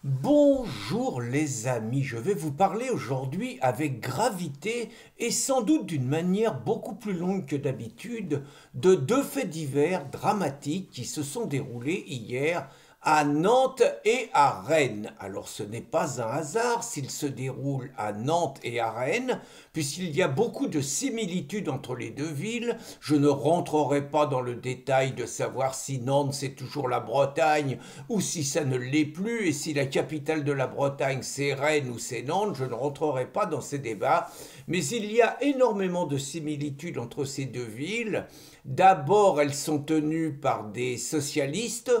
Bonjour les amis, je vais vous parler aujourd'hui avec gravité et sans doute d'une manière beaucoup plus longue que d'habitude de deux faits divers dramatiques qui se sont déroulés hier à Nantes et à Rennes. Alors ce n'est pas un hasard s'il se déroule à Nantes et à Rennes, puisqu'il y a beaucoup de similitudes entre les deux villes. Je ne rentrerai pas dans le détail de savoir si Nantes c'est toujours la Bretagne ou si ça ne l'est plus, et si la capitale de la Bretagne c'est Rennes ou c'est Nantes. Je ne rentrerai pas dans ces débats, mais il y a énormément de similitudes entre ces deux villes. D'abord, elles sont tenues par des socialistes,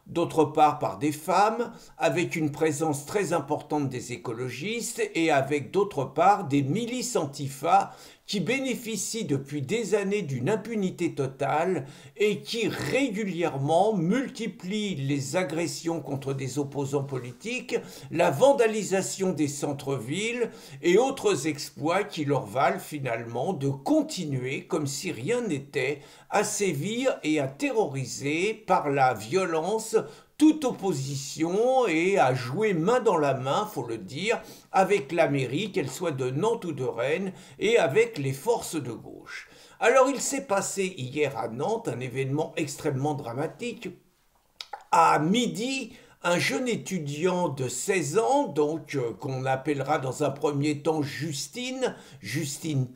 d'autre part par des femmes, avec une présence très importante des écologistes et avec d'autre part des milices antifa qui bénéficient depuis des années d'une impunité totale et qui régulièrement multiplient les agressions contre des opposants politiques, la vandalisation des centres-villes et autres exploits qui leur valent finalement de continuer comme si rien n'était à sévir et à terroriser par la violence toute opposition et à jouer main dans la main, faut le dire, avec la mairie, qu'elle soit de Nantes ou de Rennes, et avec les forces de gauche. Alors il s'est passé hier à Nantes un événement extrêmement dramatique. À midi, un jeune étudiant de 16 ans, donc qu'on appellera dans un premier temps Justine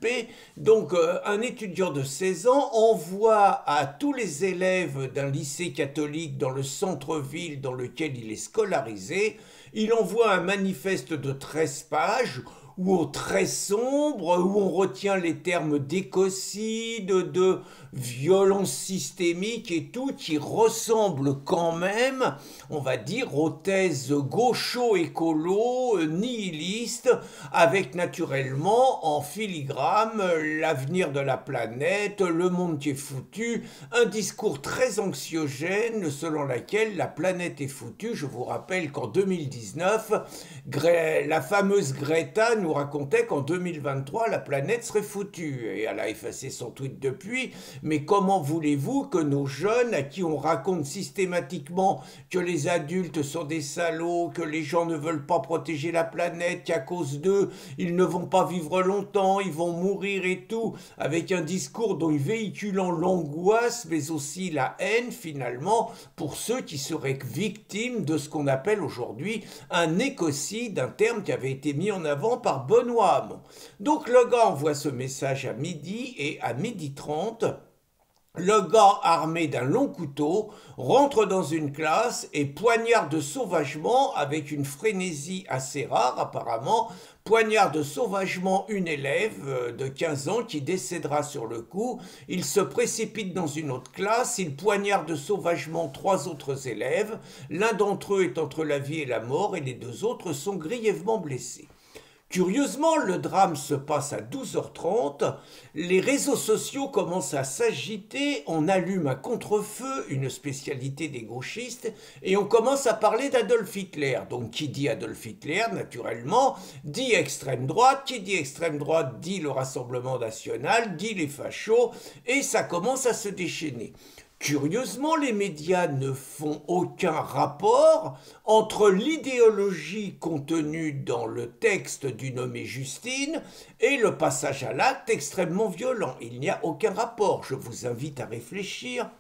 P, donc un étudiant de 16 ans envoie à tous les élèves d'un lycée catholique dans le centre-ville dans lequel il est scolarisé, il envoie un manifeste de 13 pages où très sombre, où on retient les termes d'écocide, de violence systémique et tout, qui ressemble quand même, on va dire, aux thèses gaucho-écolo, nihilistes, avec naturellement en filigrane l'avenir de la planète, le monde qui est foutu, un discours très anxiogène selon lequel la planète est foutue. Je vous rappelle qu'en 2019, la fameuse Greta nous racontait qu'en 2023, la planète serait foutue. Et elle a effacé son tweet depuis. Mais comment voulez-vous que nos jeunes, à qui on raconte systématiquement que les adultes sont des salauds, que les gens ne veulent pas protéger la planète, qu'à cause d'eux, ils ne vont pas vivre longtemps, ils vont mourir et tout, avec un discours dont véhiculant l'angoisse, mais aussi la haine, finalement, pour ceux qui seraient victimes de ce qu'on appelle aujourd'hui un écocide, un terme qui avait été mis en avant par Benoît Hamon. Donc le gars envoie ce message à midi, et à 12h30, le gars armé d'un long couteau rentre dans une classe et poignarde sauvagement, avec une frénésie assez rare apparemment, poignarde sauvagement une élève de 15 ans qui décédera sur le coup. Il se précipite dans une autre classe, il poignarde sauvagement 3 autres élèves, l'un d'entre eux est entre la vie et la mort et les 2 autres sont grièvement blessés. Curieusement, le drame se passe à 12h30, les réseaux sociaux commencent à s'agiter, on allume un contre-feu, une spécialité des gauchistes, et on commence à parler d'Adolf Hitler. Donc qui dit Adolf Hitler, naturellement, dit extrême droite, qui dit extrême droite dit le Rassemblement national, dit les fachos, et ça commence à se déchaîner. Curieusement, les médias ne font aucun rapport entre l'idéologie contenue dans le texte du nommé Justine et le passage à l'acte extrêmement violent. Il n'y a aucun rapport. Je vous invite à réfléchir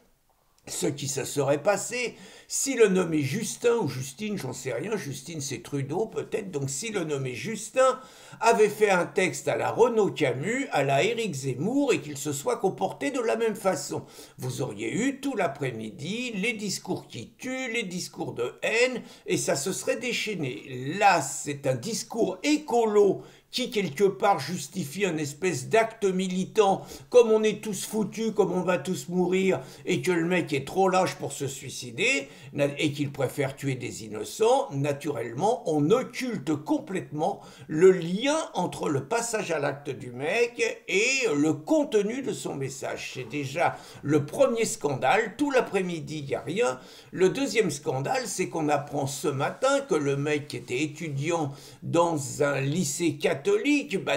ce qui se serait passé si le nommé Justin ou Justine, j'en sais rien, Justine c'est Trudeau peut-être, donc si le nommé Justin avait fait un texte à la Renaud Camus, à la Éric Zemmour, et qu'il se soit comporté de la même façon. Vous auriez eu tout l'après-midi les discours qui tuent, les discours de haine, et ça se serait déchaîné. Là, c'est un discours écolo qui quelque part justifie un espèce d'acte militant, comme on est tous foutus, comme on va tous mourir, et que le mec est trop lâche pour se suicider, et qu'il préfère tuer des innocents. Naturellement, on occulte complètement le lien entre le passage à l'acte du mec et le contenu de son message. C'est déjà le premier scandale. Tout l'après-midi, il n'y a rien. Le deuxième scandale, c'est qu'on apprend ce matin que le mec qui était étudiant dans un lycée catholique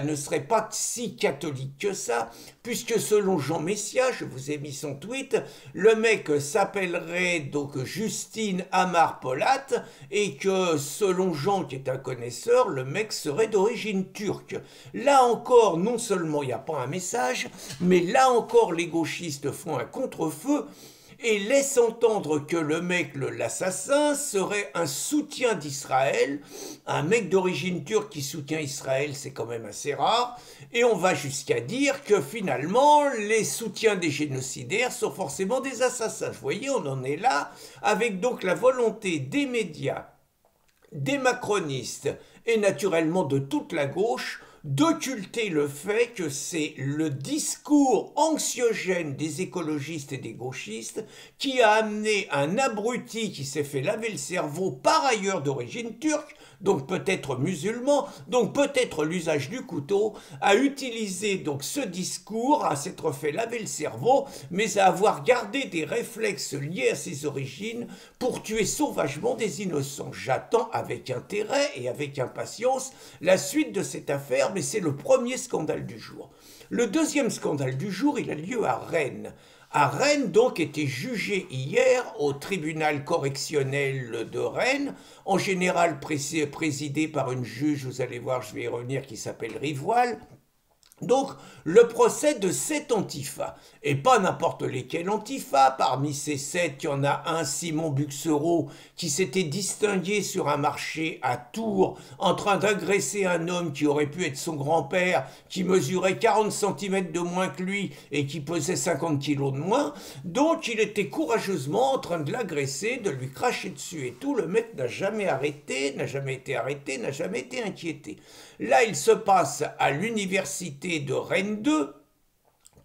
ne serait pas si catholique que ça, puisque selon Jean Messia, je vous ai mis son tweet, le mec s'appellerait donc juste Justine Amar Polat et que, selon Jean, qui est un connaisseur, le mec serait d'origine turque. Là encore, non seulement il n'y a pas un message, mais là encore, les gauchistes font un contre-feu et laisse entendre que le mec, l'assassin, serait un soutien d'Israël. Un mec d'origine turque qui soutient Israël, c'est quand même assez rare. Et on va jusqu'à dire que finalement, les soutiens des génocidaires sont forcément des assassins. Vous voyez, on en est là, avec donc la volonté des médias, des macronistes et naturellement de toute la gauche d'occulter le fait que c'est le discours anxiogène des écologistes et des gauchistes qui a amené un abruti qui s'est fait laver le cerveau, par ailleurs d'origine turque, donc peut-être musulman, donc peut-être l'usage du couteau, à utiliser donc ce discours, à s'être fait laver le cerveau, mais à avoir gardé des réflexes liés à ses origines pour tuer sauvagement des innocents. J'attends avec intérêt et avec impatience la suite de cette affaire, mais c'est le premier scandale du jour. Le deuxième scandale du jour, il a lieu à Rennes. À Rennes, donc, était jugé hier au tribunal correctionnel de Rennes, en général présidé par une juge, vous allez voir, je vais y revenir, qui s'appelle Rivoal. Donc, le procès de 7 antifas, et pas n'importe lesquels antifas. Parmi ces 7, il y en a un, Simon Buxereau, qui s'était distingué sur un marché à Tours, en train d'agresser un homme qui aurait pu être son grand-père, qui mesurait 40 cm de moins que lui et qui pesait 50 kg de moins. Donc, il était courageusement en train de l'agresser, de lui cracher dessus et tout. Le mec n'a jamais arrêté, n'a jamais été arrêté, n'a jamais été inquiété. Là, il se passe à l'université de Rennes 2,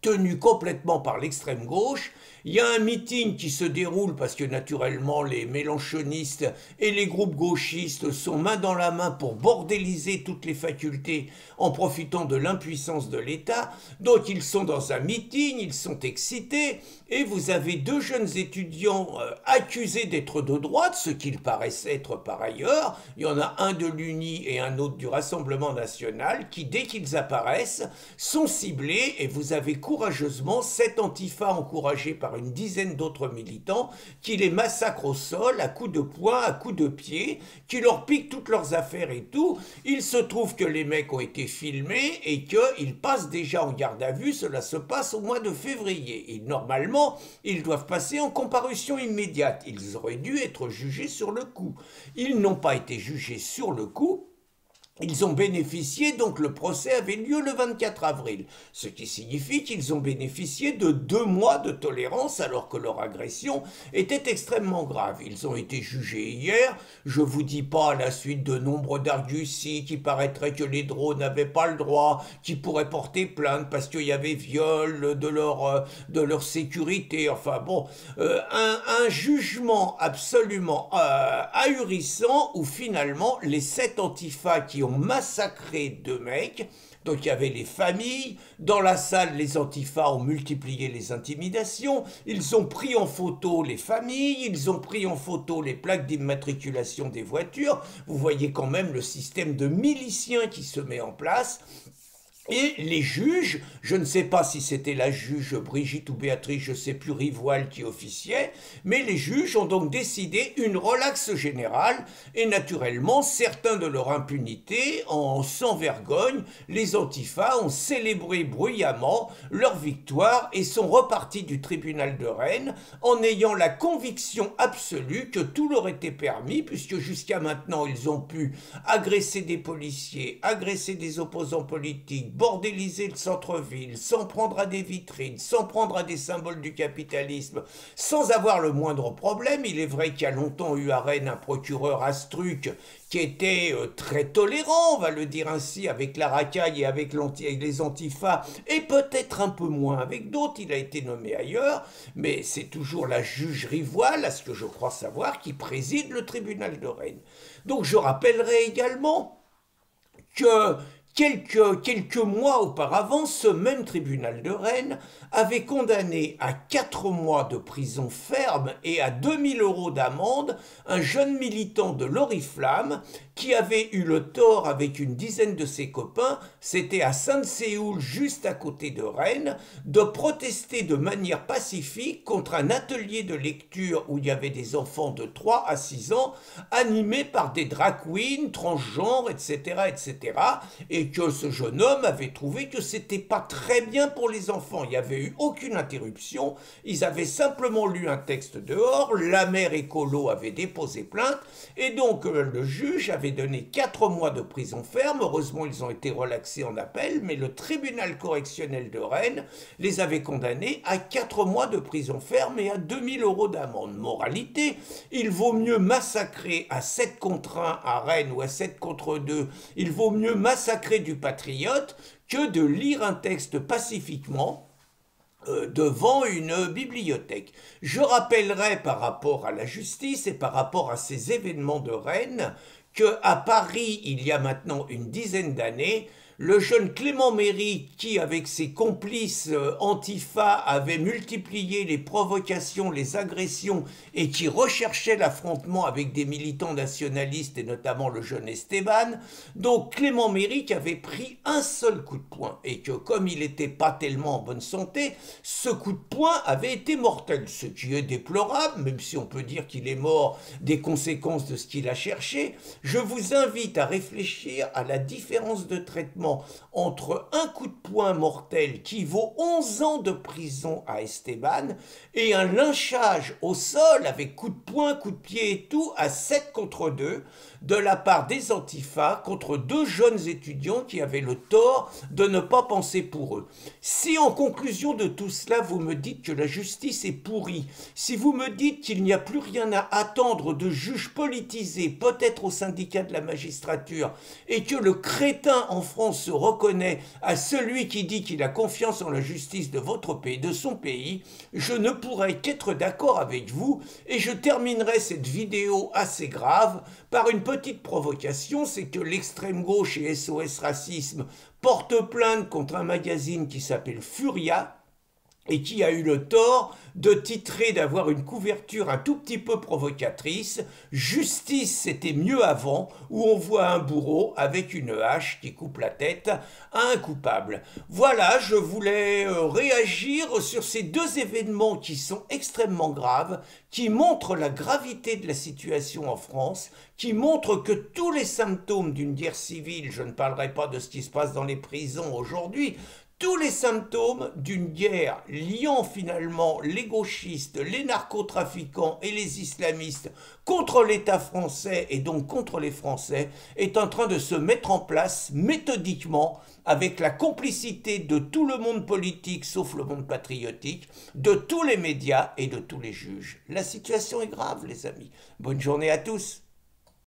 tenu complètement par l'extrême gauche. Il y a un meeting qui se déroule parce que naturellement les mélenchonistes et les groupes gauchistes sont main dans la main pour bordéliser toutes les facultés en profitant de l'impuissance de l'État. Donc ils sont dans un meeting, ils sont excités et vous avez 2 jeunes étudiants accusés d'être de droite, ce qu'ils paraissent être par ailleurs. Il y en a un de l'Uni et un autre du Rassemblement national qui, dès qu'ils apparaissent, sont ciblés et vous avez courageusement 7 antifas encouragés par une dizaine d'autres militants qui les massacrent au sol à coups de poing, à coups de pied, qui leur piquent toutes leurs affaires et tout. Il se trouve que les mecs ont été filmés et qu'ils passent déjà en garde à vue. Cela se passe au mois de février. Et normalement, ils doivent passer en comparution immédiate. Ils auraient dû être jugés sur le coup. Ils n'ont pas été jugés sur le coup. Ils ont bénéficié, donc le procès avait lieu le 24 avril, ce qui signifie qu'ils ont bénéficié de 2 mois de tolérance alors que leur agression était extrêmement grave. Ils ont été jugés hier, je vous dis pas à la suite de nombre d'argusties qui paraîtrait que les drôles n'avaient pas le droit, qui pourraient porter plainte parce qu'il y avait viol de leur sécurité, enfin bon, un jugement absolument ahurissant où finalement les 7 antifas qui ont massacré 2 mecs. Donc il y avait les familles, dans la salle les antifas ont multiplié les intimidations, ils ont pris en photo les familles, ils ont pris en photo les plaques d'immatriculation des voitures, vous voyez quand même le système de miliciens qui se met en place. Et les juges, je ne sais pas si c'était la juge Brigitte ou Béatrice, je ne sais plus, Rivoal qui officiait, mais les juges ont donc décidé une relaxe générale et naturellement, certains de leur impunité, en sans vergogne, les antifas ont célébré bruyamment leur victoire et sont repartis du tribunal de Rennes en ayant la conviction absolue que tout leur était permis puisque jusqu'à maintenant ils ont pu agresser des policiers, agresser des opposants politiques, bordéliser le centre-ville, s'en prendre à des vitrines, s'en prendre à des symboles du capitalisme, sans avoir le moindre problème. Il est vrai qu'il y a longtemps eu à Rennes un procureur Astruc qui était très tolérant, on va le dire ainsi, avec la racaille et avec les antifas, et peut-être un peu moins avec d'autres. Il a été nommé ailleurs, mais c'est toujours la juge Rivoal, à ce que je crois savoir, qui préside le tribunal de Rennes. Donc je rappellerai également que Quelques mois auparavant, ce même tribunal de Rennes avait condamné à 4 mois de prison ferme et à 2000 € d'amende un jeune militant de l'Oriflamme qui avait eu le tort avec une dizaine de ses copains, c'était à Sainte-Séoule, juste à côté de Rennes, de protester de manière pacifique contre un atelier de lecture où il y avait des enfants de 3 à 6 ans animés par des drag queens, transgenres, etc., etc., et que ce jeune homme avait trouvé que c'était pas très bien pour les enfants. Il n'y avait eu aucune interruption, ils avaient simplement lu un texte dehors, la mère écolo avait déposé plainte, et donc le juge avait donné 4 mois de prison ferme. Heureusement, ils ont été relaxés en appel, mais le tribunal correctionnel de Rennes les avait condamnés à 4 mois de prison ferme et à 2000 € d'amende. Moralité, il vaut mieux massacrer à 7 contre 1 à Rennes ou à 7 contre 2, il vaut mieux massacrer du patriote que de lire un texte pacifiquement devant une bibliothèque. Je rappellerai par rapport à la justice et par rapport à ces événements de Rennes qu'à Paris, il y a maintenant une dizaine d'années, le jeune Clément Méry, qui avec ses complices Antifa avait multiplié les provocations, les agressions et qui recherchait l'affrontement avec des militants nationalistes et notamment le jeune Esteban, donc Clément Méry qui avait pris un seul coup de poing et que comme il n'était pas tellement en bonne santé, ce coup de poing avait été mortel, ce qui est déplorable, même si on peut dire qu'il est mort des conséquences de ce qu'il a cherché. Je vous invite à réfléchir à la différence de traitement entre un coup de poing mortel qui vaut 11 ans de prison à Esteban et un lynchage au sol avec coup de poing, coup de pied et tout à 7 contre 2 de la part des Antifa contre 2 jeunes étudiants qui avaient le tort de ne pas penser pour eux. Si en conclusion de tout cela vous me dites que la justice est pourrie, si vous me dites qu'il n'y a plus rien à attendre de juges politisés, peut-être au syndicat de la magistrature, et que le crétin en France se reconnaît à celui qui dit qu'il a confiance en la justice de votre pays, de son pays, je ne pourrais qu'être d'accord avec vous et je terminerai cette vidéo assez grave par une petite provocation, c'est que l'extrême gauche et SOS Racisme portent plainte contre un magazine qui s'appelle Furia et qui a eu le tort de titrer, d'avoir une couverture un tout petit peu provocatrice « Justice, c'était mieux avant » où on voit un bourreau avec une hache qui coupe la tête à un coupable. Voilà, je voulais réagir sur ces 2 événements qui sont extrêmement graves, qui montrent la gravité de la situation en France, qui montrent que tous les symptômes d'une guerre civile, je ne parlerai pas de ce qui se passe dans les prisons aujourd'hui, tous les symptômes d'une guerre liant finalement les gauchistes, les narcotrafiquants et les islamistes contre l'État français et donc contre les Français est en train de se mettre en place méthodiquement avec la complicité de tout le monde politique sauf le monde patriotique, de tous les médias et de tous les juges. La situation est grave les amis. Bonne journée à tous.